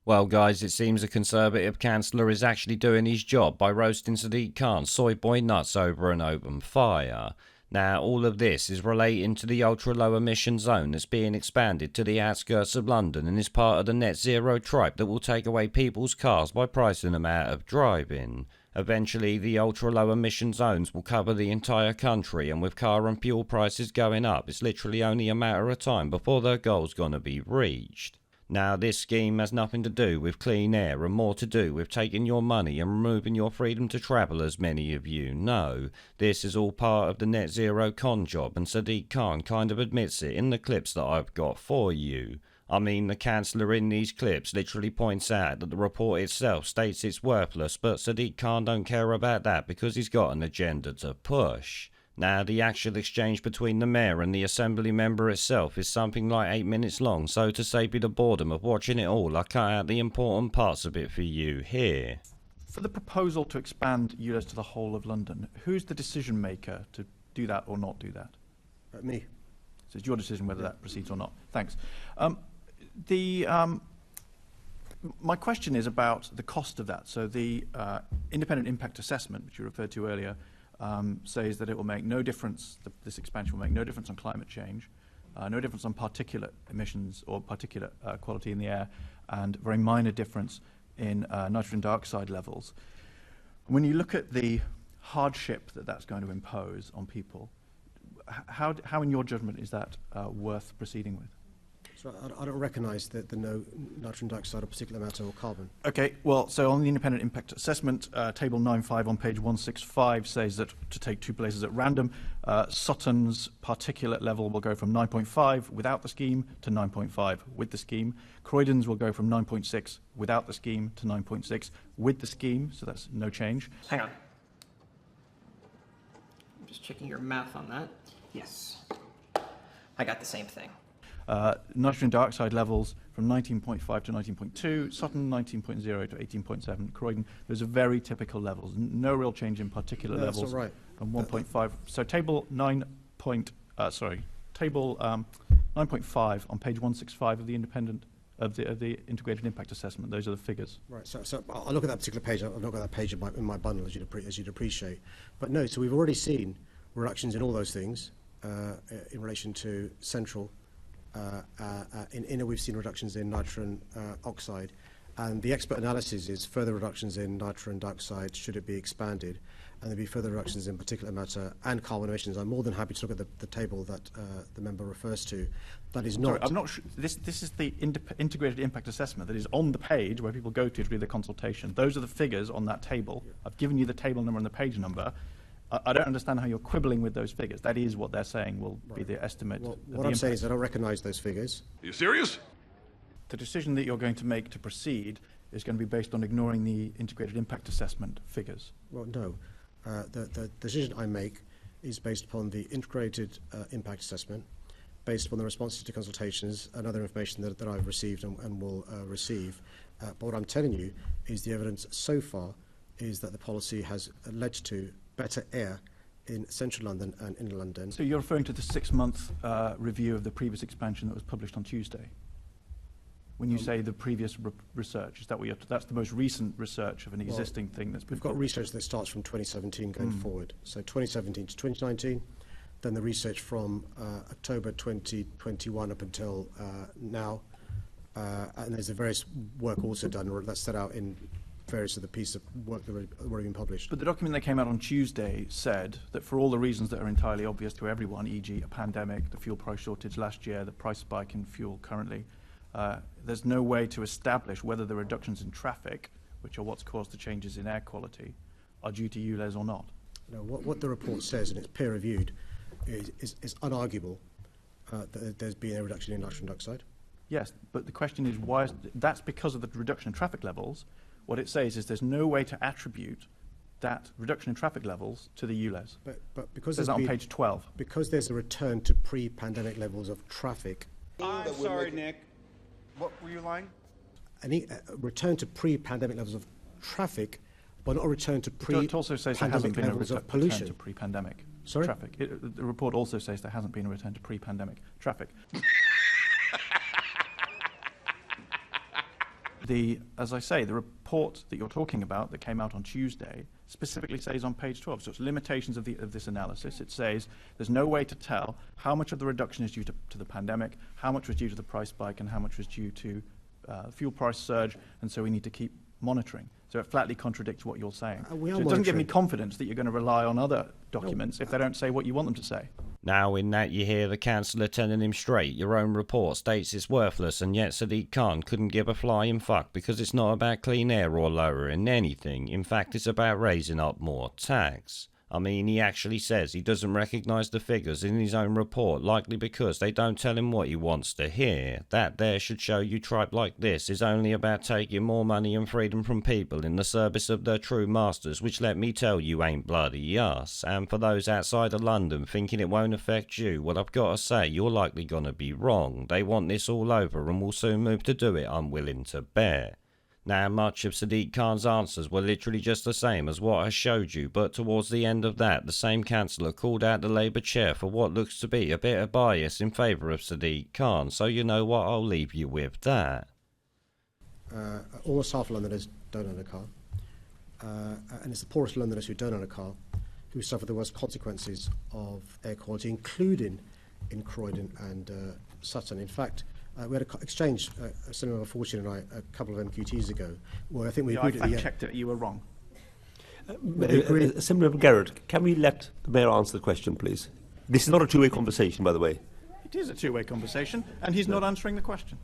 Well, guys, it seems the Conservative Chancellor is actually doing his job by roasting Sadiq Khan's soy boy nuts over an open fire. Now, all of this is relating to the ultra-low emission zone that's being expanded to the outskirts of London and is part of the net zero tribe that will take away people's cars by pricing them out of driving. Eventually, the ultra-low emission zones will cover the entire country, and with car and fuel prices going up, it's literally only a matter of time before their goal's gonna be reached. Now, this scheme has nothing to do with clean air and more to do with taking your money and removing your freedom to travel, as many of you know. This is all part of the net zero con job, and Sadiq Khan kind of admits it in the clips that I've got for you. I mean, the Chancellor in these clips literally points out that the report itself states it's worthless, but Sadiq Khan don't care about that because he's got an agenda to push. Now, the actual exchange between the mayor and the assembly member itself is something like 8 minutes long, so to save you the boredom of watching it all, I cut out the important parts of it for you here. For the proposal to expand ULEZ to the whole of London, who's the decision maker to do that or not do that? Me. So it's your decision whether that proceeds or not. Thanks. My question is about the cost of that. So the independent impact assessment, which you referred to earlier, says that it will make no difference, this expansion will make no difference on climate change, no difference on particulate emissions or particulate quality in the air, and very minor difference in nitrogen dioxide levels. When you look at the hardship that that's going to impose on people, how in your judgment is that worth proceeding with? So I don't recognise the no nitrogen dioxide or particulate matter or carbon. Okay, well, so on the independent impact assessment, table 9.5 on page 165 says that, to take two places at random, Sutton's particulate level will go from 9.5 without the scheme to 9.5 with the scheme. Croydon's will go from 9.6 without the scheme to 9.6 with the scheme, so that's no change. Hang on. I'm just checking your math on that. Yes. I got the same thing. Nitrogen dioxide levels from 19.5 to 19.2, Sutton 19.0 to 18.7, Croydon, those are very typical levels. No real change in particulate levels. That's all right. From 1.5. So table 9.5 on page 165 of the the integrated impact assessment. Those are the figures. Right. So I'll look at that particular page. I've not got that page in my bundle, as you'd appreciate. But no. So we've already seen reductions in all those things in relation to central. In inner, we've seen reductions in nitrogen oxide, and the expert analysis is further reductions in nitrogen dioxide should it be expanded, and there'll be further reductions in particulate matter and carbon emissions. I'm more than happy to look at the table that the member refers to. That is not. Sorry, I'm not sure. This is the integrated impact assessment that is on the page where people go to do the consultation. Those are the figures on that table. Yeah. I've given you the table number and the page number. I don't understand how you're quibbling with those figures. That is what they're saying will be the estimate. Well, what I'm saying is I don't recognise those figures. Are you serious? The decision that you're going to make to proceed is going to be based on ignoring the integrated impact assessment figures. Well, no. The decision I make is based upon the integrated impact assessment, based upon the responses to consultations and other information that I've received and will receive. But what I'm telling you is the evidence so far is that the policy has led to better air in central London and inner London. So you're referring to the 6-month review of the previous expansion that was published on Tuesday? When you say the previous research, is that what that's the most recent research of an existing thing that's been We've got research that starts from 2017 going forward. So 2017 to 2019, then the research from October 2021 up until now. And there's a various work also done that's set out in various of the pieces of work that have already been published. But the document that came out on Tuesday said that for all the reasons that are entirely obvious to everyone, e.g. a pandemic, the fuel price shortage last year, the price spike in fuel currently, there's no way to establish whether the reductions in traffic, which are what's caused the changes in air quality, are due to ULEZ or not. No, what the report says, and it's peer-reviewed, is unarguable that there's been a reduction in nitrogen dioxide. Yes, but the question is why that's because of the reduction in traffic levels. What it says is there's no way to attribute that reduction in traffic levels to the ULEZ. But because there's on page 12. Because there's a return to pre-pandemic levels of traffic. I'm sorry, Nick. What were you lying? A return to pre-pandemic levels of traffic, but not a return to It also says there hasn't been a return to pre-pandemic traffic. The report also says there hasn't been a return to pre-pandemic traffic. As I say, the report that you're talking about that came out on Tuesday specifically says on page 12, so it's limitations of this analysis. It says there's no way to tell how much of the reduction is due to the pandemic, how much was due to the price spike, and how much was due to fuel price surge, and so we need to keep monitoring. So it flatly contradicts what you're saying. So it doesn't give me confidence that you're going to rely on other documents if they don't say what you want them to say. Now in that you hear the councillor telling him straight, your own report states it's worthless, and yet Sadiq Khan couldn't give a flying fuck because it's not about clean air or lowering anything. In fact, it's about raising up more tax. I mean, he actually says he doesn't recognise the figures in his own report, likely because they don't tell him what he wants to hear. That there should show you tripe like this is only about taking more money and freedom from people in the service of their true masters, which let me tell you ain't bloody us. And for those outside of London thinking it won't affect you, well, I've got to say, you're likely gonna be wrong. They want this all over and will soon move to do it, I'm willing to bet. Now, much of Sadiq Khan's answers were literally just the same as what I showed you, but towards the end of that, the same councillor called out the Labour chair for what looks to be a bit of bias in favour of Sadiq Khan, so you know what, I'll leave you with that. Almost half Londoners don't own a car, and it's the poorest Londoners who don't own a car who suffer the worst consequences of air quality, including in Croydon and Sutton. In fact, we had an exchange, Senator Fortune and I, a couple of MQTs ago, where I think we agreed I fact-checked it, you were wrong. Senator Garrett, can we let the Mayor answer the question, please? This is not a two-way conversation, by the way. It is a two-way conversation, and he's not answering the question.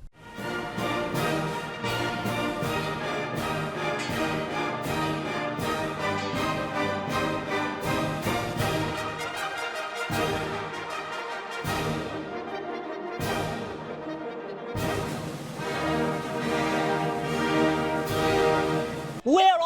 Where